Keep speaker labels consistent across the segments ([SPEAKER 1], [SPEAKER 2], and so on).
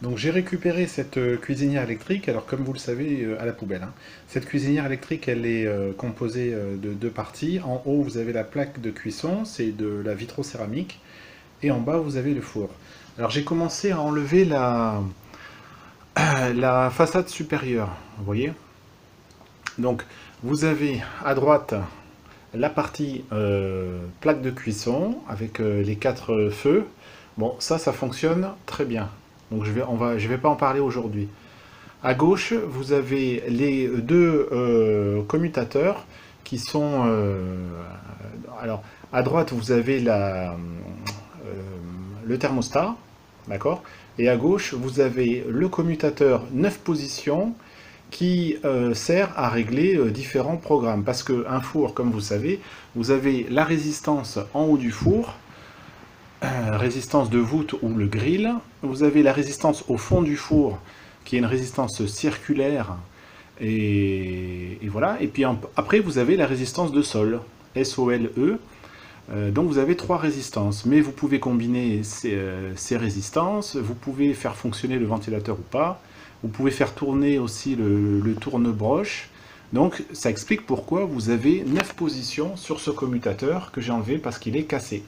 [SPEAKER 1] Donc j'ai récupéré cette cuisinière électrique, alors comme vous le savez, à la poubelle, hein. Cette cuisinière électrique, elle est composée de deux parties. En haut, vous avez la plaque de cuisson, c'est de la vitrocéramique, et en bas, vous avez le four. Alors j'ai commencé à enlever la façade supérieure, vous voyez. Donc vous avez à droite la partie plaque de cuisson avec les quatre feux. Bon, ça fonctionne très bien. Donc je vais pas en parler aujourd'hui. À gauche, vous avez les deux commutateurs qui sont... alors, à droite, vous avez le thermostat, d'accord. Et à gauche, vous avez le commutateur 9 positions qui sert à régler différents programmes. Parce qu'un four, comme vous savez, vous avez la résistance en haut du four, résistance de voûte ou le grill. Vous avez la résistance au fond du four, qui est une résistance circulaire. Et voilà. Et puis après, vous avez la résistance de sol, SOLE. Donc vous avez trois résistances. Mais vous pouvez combiner ces résistances. Vous pouvez faire fonctionner le ventilateur ou pas. Vous pouvez faire tourner aussi le tourne-broche. Donc ça explique pourquoi vous avez 9 positions sur ce commutateur que j'ai enlevé parce qu'il est cassé.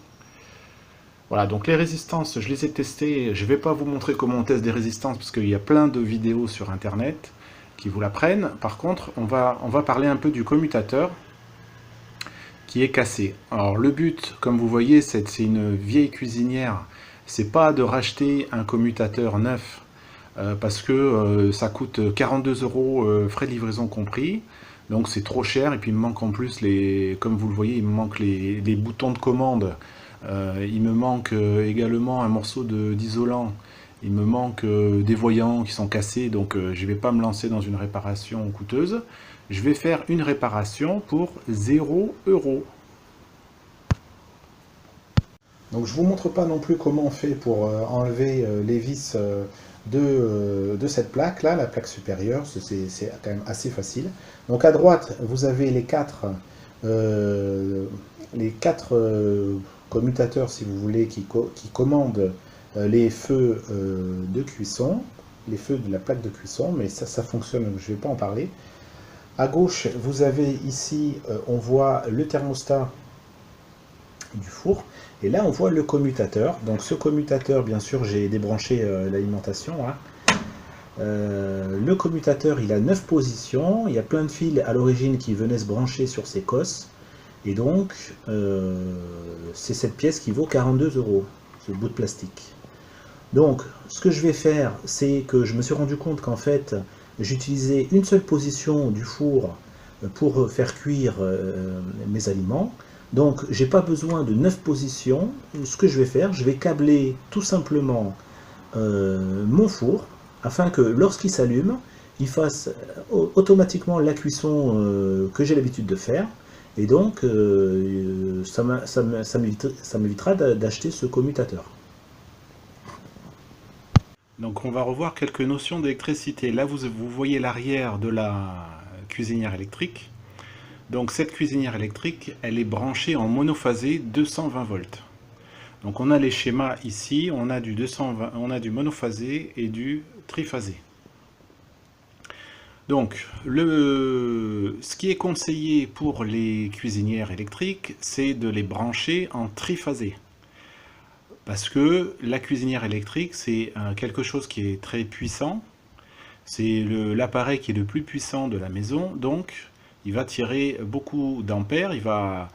[SPEAKER 1] Voilà, donc les résistances, je les ai testées. Je ne vais pas vous montrer comment on teste des résistances parce qu'il y a plein de vidéos sur internet qui vous l'apprennent. Par contre, on va parler un peu du commutateur qui est cassé. Alors le but, comme vous voyez, c'est une vieille cuisinière. C'est pas de racheter un commutateur neuf parce que ça coûte 42 € frais de livraison compris. Donc c'est trop cher et puis il me manque en plus comme vous le voyez, il me manque les boutons de commande. Il me manque également un morceau d'isolant. Il me manque des voyants qui sont cassés, donc je ne vais pas me lancer dans une réparation coûteuse. Je vais faire une réparation pour 0 €. Donc je ne vous montre pas non plus comment on fait pour enlever les vis de cette plaque là, la plaque supérieure, c'est quand même assez facile. Donc à droite, vous avez les quatre commutateurs, si vous voulez, qui commandent les feux de cuisson, les feux de la plaque de cuisson, mais ça fonctionne, je ne vais pas en parler. À gauche, vous avez ici, on voit le thermostat du four, et là on voit le commutateur. Donc ce commutateur, bien sûr, j'ai débranché l'alimentation, hein. Le commutateur, il a 9 positions, il y a plein de fils à l'origine qui venaient se brancher sur ces cosses, et donc c'est cette pièce qui vaut 42 €, ce bout de plastique. Donc ce que je vais faire, c'est que je me suis rendu compte qu'en fait j'utilisais une seule position du four pour faire cuire mes aliments. Donc j'ai pas besoin de 9 positions. Ce que je vais faire, je vais câbler tout simplement mon four afin que lorsqu'il s'allume, il fasse automatiquement la cuisson que j'ai l'habitude de faire. Et donc ça m'évitera d'acheter ce commutateur. Donc on va revoir quelques notions d'électricité. Là vous voyez l'arrière de la cuisinière électrique. Donc cette cuisinière électrique, elle est branchée en monophasé 220 volts. Donc on a les schémas ici, on a du 220, on a du monophasé et du triphasé. Donc ce qui est conseillé pour les cuisinières électriques, c'est de les brancher en triphasé. Parce que la cuisinière électrique, c'est quelque chose qui est très puissant. C'est l'appareil qui est le plus puissant de la maison, donc il va tirer beaucoup d'ampères, il va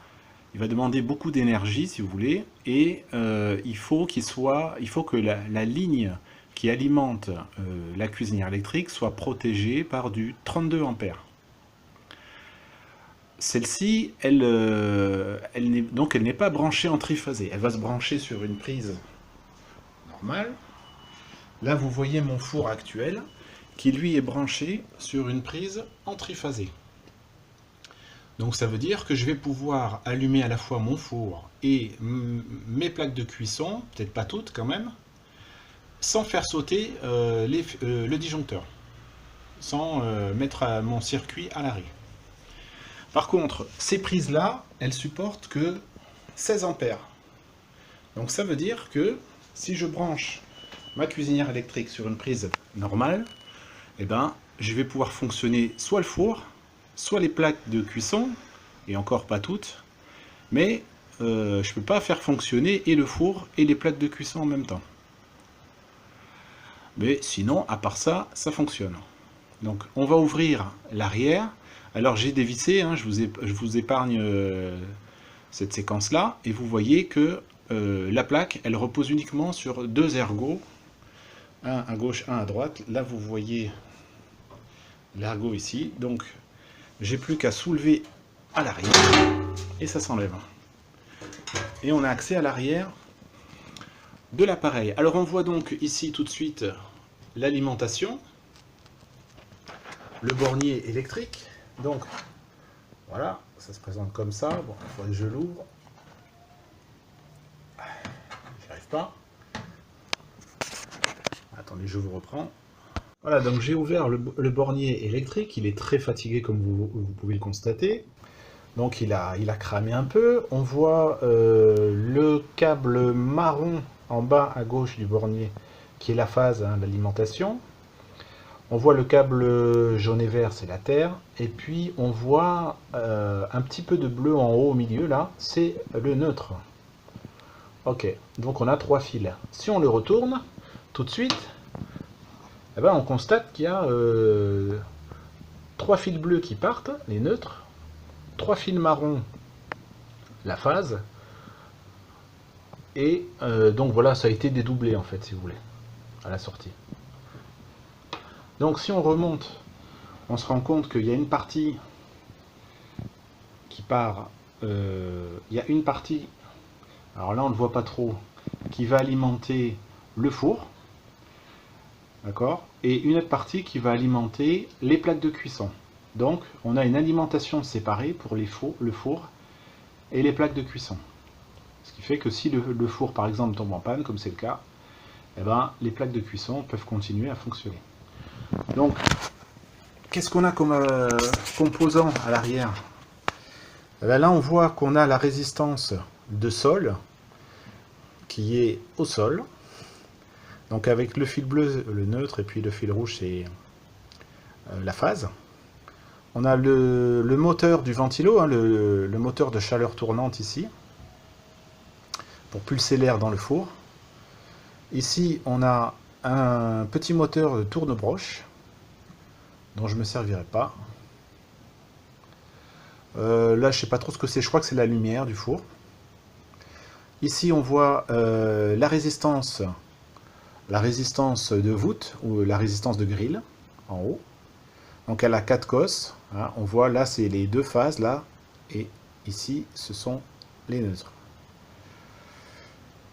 [SPEAKER 1] demander beaucoup d'énergie, si vous voulez, et il faut que la ligne qui alimente la cuisinière électrique soit protégée par du 32 ampères. Celle-ci, elle n'est pas branchée en triphasé. Elle va se brancher sur une prise normale. Là, vous voyez mon four actuel qui, lui, est branché sur une prise en triphasé. Donc ça veut dire que je vais pouvoir allumer à la fois mon four et mes plaques de cuisson, peut-être pas toutes quand même, sans faire sauter le disjoncteur, sans mettre mon circuit à l'arrêt. Par contre, ces prises-là, elles supportent que 16 ampères. Donc ça veut dire que si je branche ma cuisinière électrique sur une prise normale, eh ben, je vais pouvoir fonctionner soit le four, soit les plaques de cuisson, et encore pas toutes, mais je ne peux pas faire fonctionner et le four et les plaques de cuisson en même temps. Mais sinon, à part ça, ça fonctionne. Donc on va ouvrir l'arrière. Alors j'ai dévissé, hein, je vous épargne cette séquence-là, et vous voyez que la plaque, elle repose uniquement sur deux ergots, un à gauche, un à droite. Là vous voyez l'ergot ici, donc j'ai plus qu'à soulever à l'arrière, et ça s'enlève. Et on a accès à l'arrière de l'appareil. Alors on voit donc ici tout de suite l'alimentation, le bornier électrique. Donc voilà, ça se présente comme ça. Bon, il faudrait que je l'ouvre. J'y arrive pas. Attendez, je vous reprends. Voilà, donc j'ai ouvert le bornier électrique. Il est très fatigué comme vous pouvez le constater. Donc il a cramé un peu. On voit le câble marron en bas à gauche du bornier qui est la phase, hein, l'alimentation. On voit le câble jaune et vert, c'est la terre. Et puis on voit un petit peu de bleu en haut au milieu, là, c'est le neutre. Ok, donc on a trois fils. Si on le retourne, tout de suite, eh ben, on constate qu'il y a trois fils bleus qui partent, les neutres, trois fils marrons, la phase. Et donc voilà, ça a été dédoublé en fait, si vous voulez, à la sortie. Donc si on remonte, on se rend compte qu'il y a une partie qui part, il y a une partie, alors là on ne le voit pas trop, qui va alimenter le four, d'accord, et une autre partie qui va alimenter les plaques de cuisson. Donc on a une alimentation séparée pour le four et les plaques de cuisson. Ce qui fait que si le four par exemple tombe en panne, comme c'est le cas, eh ben, les plaques de cuisson peuvent continuer à fonctionner. Donc, qu'est-ce qu'on a comme composant à l'arrière? Là, on voit qu'on a la résistance de sol qui est au sol. Donc, avec le fil bleu, le neutre, et puis le fil rouge, c'est la phase. On a le moteur du ventilo, hein, le moteur de chaleur tournante ici, pour pulser l'air dans le four. Ici, on a un petit moteur de tourne-broche dont je ne me servirai pas. Là, je ne sais pas trop ce que c'est, je crois que c'est la lumière du four. Ici, on voit la résistance de voûte, ou la résistance de grille, en haut. Donc elle a 4 cosses, hein, on voit là, c'est les deux phases, là, et ici, ce sont les neutres.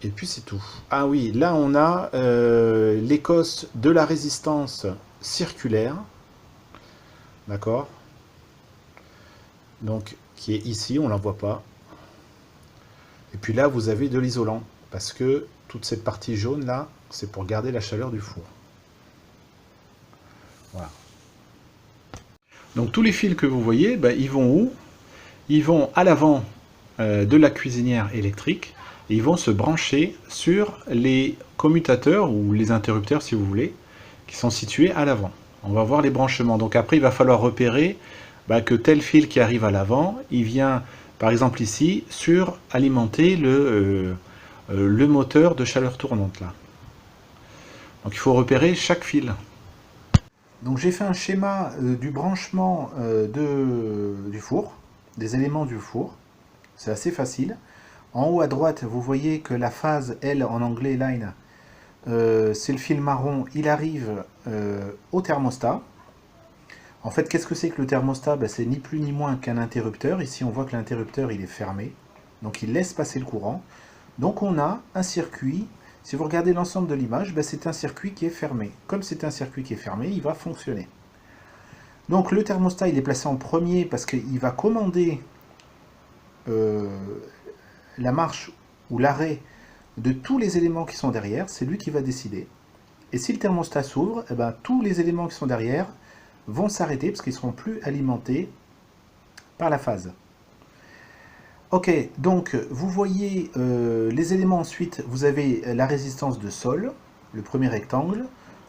[SPEAKER 1] Et puis c'est tout. Ah oui, là on a les cosses de la résistance circulaire, d'accord, donc qui est ici, on ne la voit pas. Et puis là vous avez de l'isolant, parce que toute cette partie jaune là, c'est pour garder la chaleur du four. Voilà. Donc tous les fils que vous voyez, ben, ils vont où? Ils vont à l'avant de la cuisinière électrique, et ils vont se brancher sur les commutateurs, ou les interrupteurs si vous voulez, qui sont situés à l'avant. On va voir les branchements. Donc après, il va falloir repérer que tel fil qui arrive à l'avant, il vient, par exemple ici, sur alimenter le moteur de chaleur tournante. Là. Donc il faut repérer chaque fil. Donc j'ai fait un schéma du branchement du four, des éléments du four. C'est assez facile. En haut à droite, vous voyez que la phase, L en anglais, line, c'est le fil marron, il arrive au thermostat. En fait, qu'est-ce que c'est que le thermostat? C'est ni plus ni moins qu'un interrupteur. Ici, on voit que l'interrupteur, il est fermé. Donc, il laisse passer le courant. Donc, on a un circuit. Si vous regardez l'ensemble de l'image, c'est un circuit qui est fermé. Comme c'est un circuit qui est fermé, il va fonctionner. Donc, le thermostat, il est placé en premier parce qu'il va commander la marche ou l'arrêt de tous les éléments qui sont derrière. C'est lui qui va décider. Et si le thermostat s'ouvre, tous les éléments qui sont derrière vont s'arrêter parce qu'ils ne seront plus alimentés par la phase. Ok, donc vous voyez les éléments ensuite, vous avez la résistance de sol, le premier rectangle.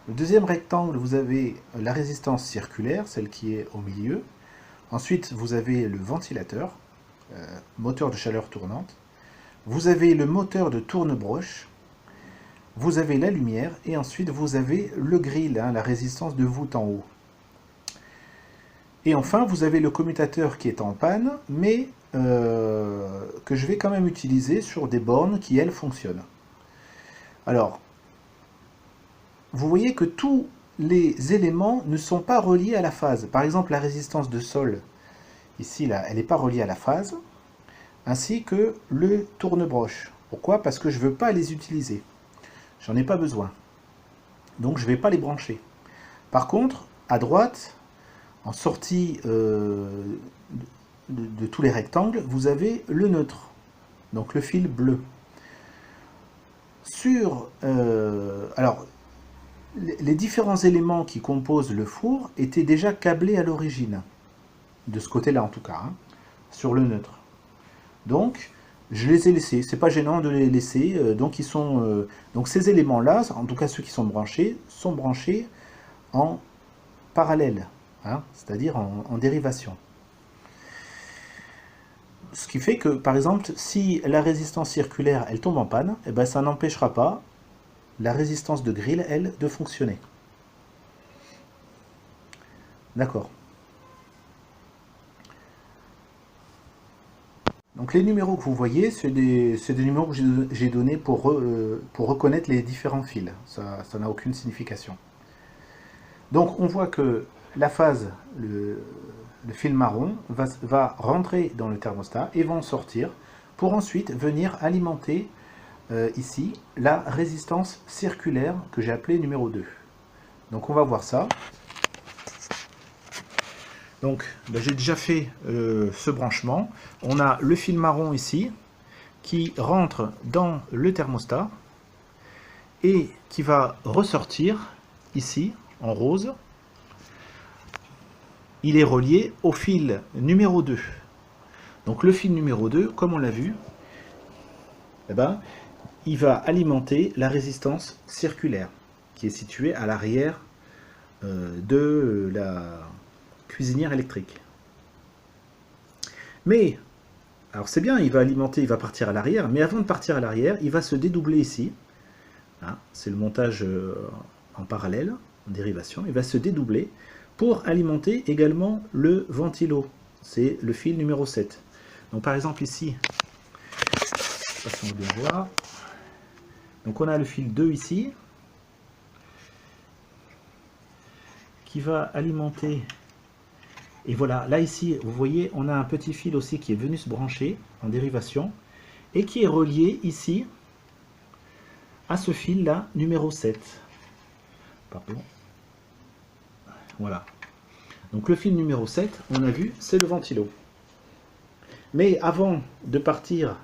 [SPEAKER 1] Le deuxième rectangle, vous avez la résistance circulaire, celle qui est au milieu. Ensuite, vous avez le ventilateur, moteur de chaleur tournante. Vous avez le moteur de tourne-broche. Vous avez la lumière. Et ensuite, vous avez le grill, hein, la résistance de voûte en haut. Et enfin, vous avez le commutateur qui est en panne, mais que je vais quand même utiliser sur des bornes qui, elles, fonctionnent. Alors, vous voyez que tous les éléments ne sont pas reliés à la phase. Par exemple, la résistance de sol, ici, là, elle n'est pas reliée à la phase, ainsi que le tourne-broche. Pourquoi? Parce que je ne veux pas les utiliser. J'en ai pas besoin. Donc, je ne vais pas les brancher. Par contre, à droite, en sortie de tous les rectangles, vous avez le neutre, donc le fil bleu. Alors, les différents éléments qui composent le four étaient déjà câblés à l'origine, de ce côté-là en tout cas, hein, sur le neutre. Donc, je les ai laissés, c'est pas gênant de les laisser, donc ces éléments-là, en tout cas ceux qui sont branchés en parallèle, hein, c'est-à-dire en dérivation. Ce qui fait que, par exemple, si la résistance circulaire, elle tombe en panne, eh ben, ça n'empêchera pas la résistance de grill, elle, de fonctionner. D'accord. Donc les numéros que vous voyez, c'est des numéros que j'ai donnés pour reconnaître les différents fils. Ça n'a aucune signification. Donc on voit que la phase, le fil marron, va rentrer dans le thermostat et va en sortir pour ensuite venir alimenter ici la résistance circulaire que j'ai appelée numéro 2. Donc on va voir ça. Donc j'ai déjà fait ce branchement. On a le fil marron ici qui rentre dans le thermostat et qui va ressortir ici en rose. Il est relié au fil numéro 2. Donc le fil numéro 2, comme on l'a vu, eh ben, il va alimenter la résistance circulaire qui est située à l'arrière de la cuisinière électrique. Mais, alors c'est bien, il va alimenter, il va partir à l'arrière, mais avant de partir à l'arrière, il va se dédoubler ici. Hein, c'est le montage en parallèle, en dérivation. Il va se dédoubler pour alimenter également le ventilo. C'est le fil numéro 7. Donc par exemple ici, je ne sais pas si on peut bien voir. Donc on a le fil 2 ici, qui va alimenter. Et voilà, là ici, vous voyez, on a un petit fil aussi qui est venu se brancher en dérivation et qui est relié ici à ce fil là, numéro 7. Pardon. Voilà. Donc le fil numéro 7, on a vu, c'est le ventilo. Mais avant de partir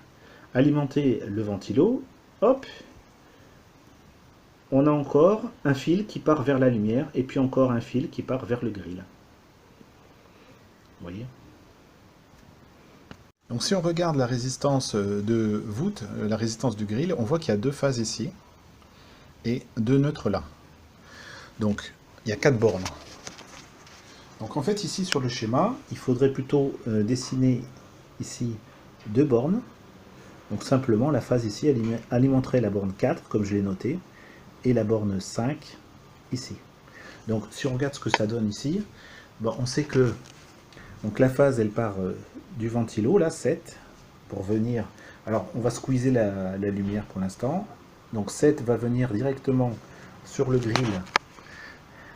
[SPEAKER 1] alimenter le ventilo, hop, on a encore un fil qui part vers la lumière et puis encore un fil qui part vers le grill. Vous voyez? Donc si on regarde la résistance de voûte, la résistance du grill, on voit qu'il y a deux phases ici et deux neutres là. Donc il y a 4 bornes. Donc en fait ici sur le schéma, il faudrait plutôt dessiner ici 2 bornes. Donc simplement la phase ici alimenterait la borne 4 comme je l'ai noté et la borne 5 ici. Donc si on regarde ce que ça donne ici, bon, on sait que donc la phase elle part du ventilo, là 7, pour venir. Alors on va squeezer la lumière pour l'instant. Donc 7 va venir directement sur le grill.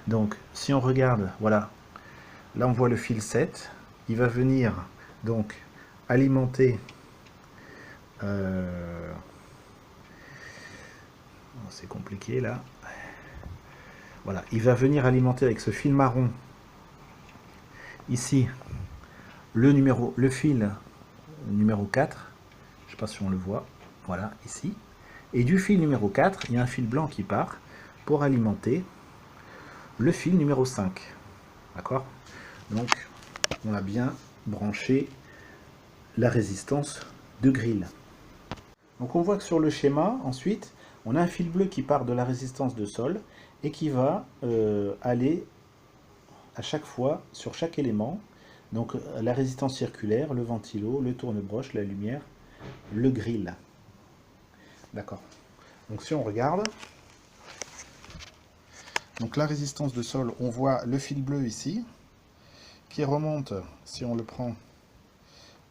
[SPEAKER 1] Donc si on regarde, voilà, là on voit le fil 7, il va venir donc alimenter c'est compliqué là. Voilà, il va venir alimenter avec ce fil marron ici le fil numéro 4, je ne sais pas si on le voit, voilà, ici. Et du fil numéro 4, il y a un fil blanc qui part pour alimenter le fil numéro 5. D'accord? Donc, on a bien branché la résistance de grill. Donc on voit que sur le schéma, ensuite, On a un fil bleu qui part de la résistance de sol et qui va aller à chaque fois sur chaque élément. Donc la résistance circulaire, le ventilo, le tourne-broche, la lumière, le grill. D'accord. Donc si on regarde, donc la résistance de sol, on voit le fil bleu ici, qui remonte, si on le prend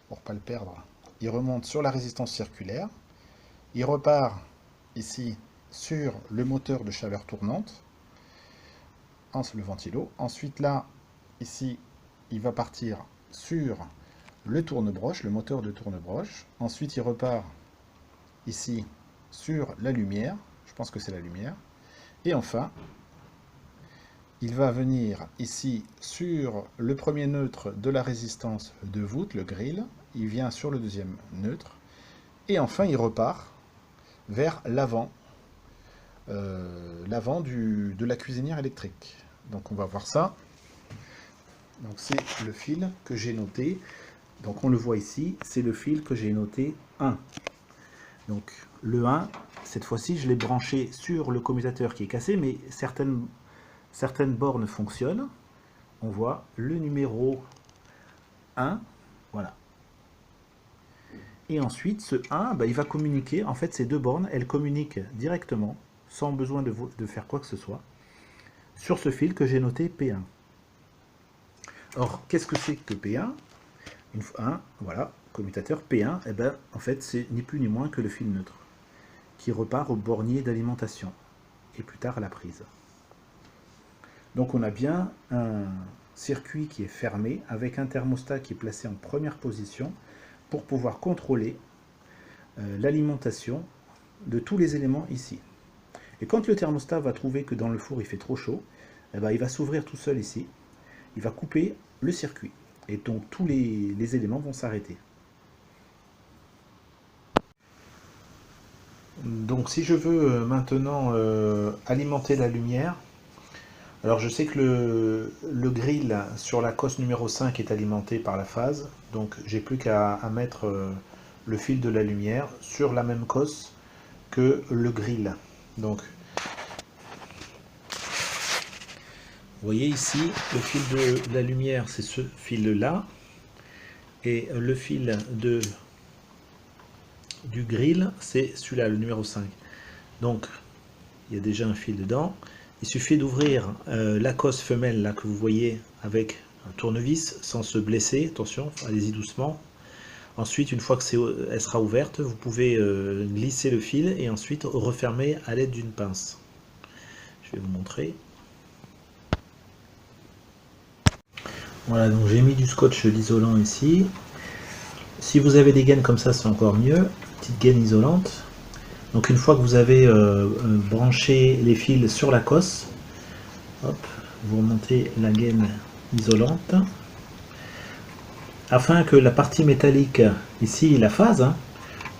[SPEAKER 1] pour ne pas le perdre, il remonte sur la résistance circulaire, il repart ici sur le moteur de chaleur tournante, le ventilo. Ensuite là, ici, il va partir sur le tourne-broche, le moteur de tourne-broche. Ensuite, il repart ici sur la lumière, je pense que c'est la lumière. Et enfin, il va venir ici sur le premier neutre de la résistance de voûte, le grill. Il vient sur le deuxième neutre. Et enfin, il repart vers l'avant, de la cuisinière électrique. Donc on va voir ça. Donc c'est le fil que j'ai noté. Donc on le voit ici, c'est le fil que j'ai noté 1. Donc le 1, cette fois-ci, je l'ai branché sur le commutateur qui est cassé, mais certaines bornes fonctionnent. On voit le numéro 1, voilà. Et ensuite, ce 1, il va communiquer, en fait ces deux bornes, elles communiquent directement, sans besoin de faire quoi que ce soit, sur ce fil que j'ai noté P1. Or, qu'est-ce que c'est que P1? Voilà, commutateur P1, en fait, c'est ni plus ni moins que le fil neutre, qui repart au bornier d'alimentation, et plus tard à la prise. Donc on a bien un circuit qui est fermé, avec un thermostat qui est placé en première position, pour pouvoir contrôler l'alimentation de tous les éléments ici. Et quand le thermostat va trouver que dans le four il fait trop chaud, il va s'ouvrir tout seul ici, il va couper le circuit, et donc tous les éléments vont s'arrêter. Donc si je veux maintenant alimenter la lumière, alors je sais que le grill sur la cosse numéro 5 est alimenté par la phase, donc j'ai plus qu'à mettre le fil de la lumière sur la même cosse que le grill. Donc vous voyez ici, le fil de la lumière, c'est ce fil-là, et le fil du grill, c'est celui-là, le numéro 5. Donc, il y a déjà un fil dedans. Il suffit d'ouvrir la cosse femelle, là, que vous voyez, avec un tournevis, sans se blesser. Attention, allez-y doucement. Ensuite, une fois que elle sera ouverte, vous pouvez glisser le fil et ensuite refermer à l'aide d'une pince. Je vais vous montrer. Voilà, donc j'ai mis du scotch isolant ici. Si vous avez des gaines comme ça, c'est encore mieux. Petite gaine isolante. Donc une fois que vous avez branché les fils sur la cosse, hop, vous remontez la gaine isolante. Afin que la partie métallique, ici la phase,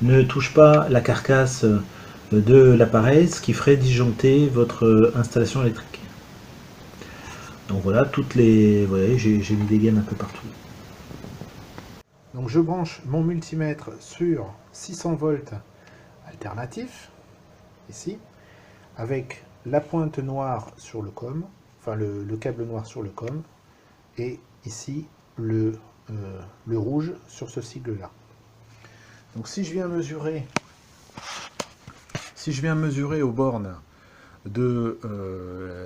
[SPEAKER 1] ne touche pas la carcasse de l'appareil, ce qui ferait disjoncter votre installation électrique. Donc voilà, vous voyez, j'ai mis des gaines un peu partout. Donc je branche mon multimètre sur 600 volts alternatif, ici, avec la pointe noire sur le COM, enfin le câble noir sur le COM, et ici le rouge sur ce sigle-là. Donc si je viens mesurer aux bornes de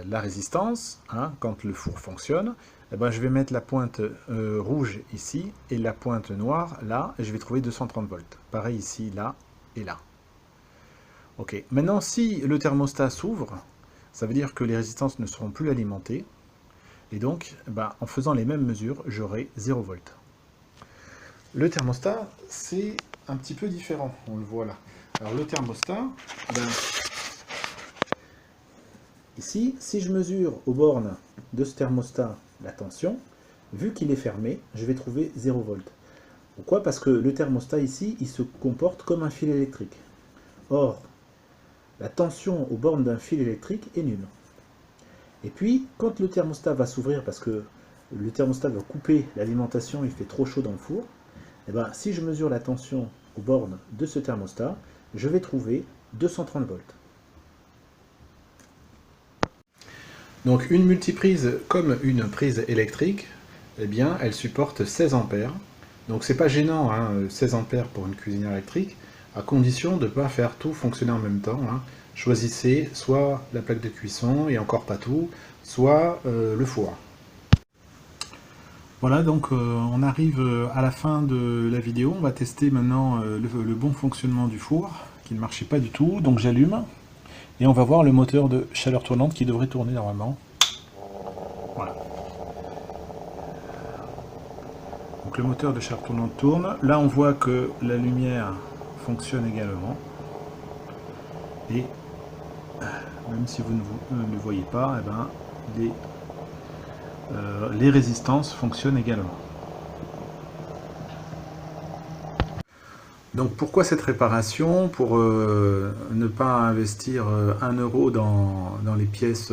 [SPEAKER 1] la résistance, quand le four fonctionne, je vais mettre la pointe rouge ici et la pointe noire là, et je vais trouver 230 volts. Pareil ici, là et là. Ok, maintenant si le thermostat s'ouvre, ça veut dire que les résistances ne seront plus alimentées, et donc en faisant les mêmes mesures, j'aurai 0 volts. Le thermostat, c'est un petit peu différent, on le voit là. Alors le thermostat, ici, si je mesure aux bornes de ce thermostat la tension, vu qu'il est fermé, je vais trouver 0 volts. Pourquoi? Parce que le thermostat ici, il se comporte comme un fil électrique. Or, la tension aux bornes d'un fil électrique est nulle. Et puis, quand le thermostat va s'ouvrir, parce que le thermostat va couper l'alimentation, il fait trop chaud dans le four, si je mesure la tension aux bornes de ce thermostat, je vais trouver 230 volts. Donc une multiprise comme une prise électrique, eh bien elle supporte 16 ampères. Donc c'est pas gênant, hein, 16 ampères pour une cuisinière électrique, à condition de ne pas faire tout fonctionner en même temps, hein. Choisissez soit la plaque de cuisson, et encore pas tout, soit le four. Voilà, donc on arrive à la fin de la vidéo. On va tester maintenant le bon fonctionnement du four, qui ne marchait pas du tout. Donc j'allume, et on va voir le moteur de chaleur tournante qui devrait tourner normalement. Voilà. Donc le moteur de chaleur tournante tourne. Là on voit que la lumière fonctionne également. Et même si vous ne le voyez pas, eh ben, les résistances fonctionnent également. Donc pourquoi cette réparation? Pour ne pas investir 1 euro dans les pièces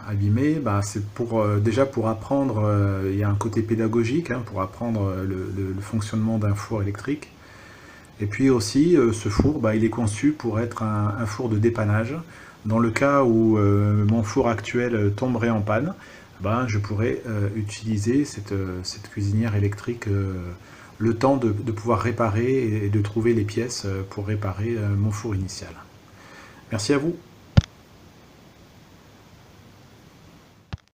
[SPEAKER 1] abîmées, bah, c'est pour, déjà pour apprendre, il y a un côté pédagogique, hein, pour apprendre le fonctionnement d'un four électrique. Et puis aussi, ce four, bah, il est conçu pour être un four de dépannage. Dans le cas où mon four actuel tomberait en panne, bah, je pourrais utiliser cette cuisinière électrique le temps de pouvoir réparer et de trouver les pièces pour réparer mon four initial. Merci à vous.